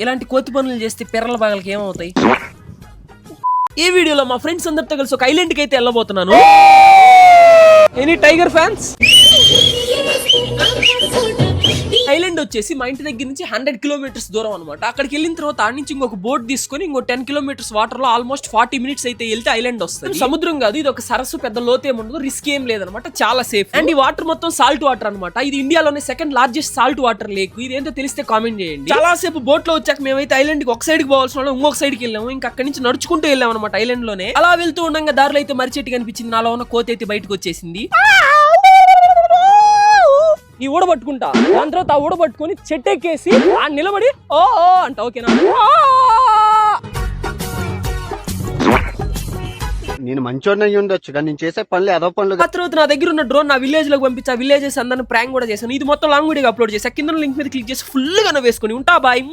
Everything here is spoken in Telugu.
ఇలాంటి కోతి పనులు చేస్తే పిర్రల బాగలకి ఏమవుతాయి? ఈ వీడియోలో మా ఫ్రెండ్స్ అందరితో కలిసి ఒక ఐలాండ్ కి అయితే వెళ్ళబోతున్నాను. Any tiger fans? ఐలాండ్ వచ్చేసి మా ఇంటి దగ్గర నుంచి 100 కిలోమీటర్స్ దూరం అనమాట. అక్కడికి వెళ్ళిన తర్వాత ఆ నుంచి ఇంకొక బోట్ తీసుకొని ఇంకో 10 కిలోమీటర్స్ వాటర్ లో ఆల్మోస్ట్ 40 మినిట్స్ అయితే వెళ్తే ఐలాండ్ వస్తుంది. సముద్రం కాదు, ఇది ఒక సరస్సు, పెద్ద లోతు ఏముండదు, రిస్క్ ఏం లేదనమాట, చాలా సేఫ్. అండ్ ఈ వాటర్ మొత్తం సాల్ట్ వాటర్ అనమాట. ఇది ఇండియాలోనే second largest salt water lake. ఇది ఏంటో తెలిస్తే కామెంట్ చేయండి. చాలా సేపు బోట్ లో వచ్చాక మేమైతే ఐలాండ్ కి ఒక సైడ్ కి పోవాల్సిన వాళ్ళు ఇంకొక సైడ్ కి వెళ్ళాము. ఇంకా అక్కడి నుంచి నడుచుకుంటూ వెళ్ళాం అనమాట. ఐలాండ్ లోనే అలా వెళ్తూ ఉండగా దారిలో అయితే మర్రి చెట్టు కనిపించింది. నాలో ఉన్న కోతి అయితే బయటకు వచ్చేసింది. ఈ ఊడ పట్టుకుంటా, దాని తర్వాత ఆ ఊడ పట్టుకుని చెట్టు ఎక్కేసి ఆ నిలబడి ఓ అంట. ఓకేనా? నేను మంచోడిని అయ్యి ఉండొచ్చు కానీ నేను చేసే పనులు ఏదో పనులు. ఆ తర్వాత నా దగ్గర ఉన్న డ్రోన్ నా విలేజ్ లోకి పంపించి ఆ విలేజెస్ అందరిని ప్రాంక్ కూడా చేశాను. ఇది మొత్తం లాంగ్ వీడియోగా అప్లోడ్ చేసా. కింద లింక్ మీద క్లిక్ చేసి ఫుల్ గా వేసుకుని ఉంటా. బాయ్.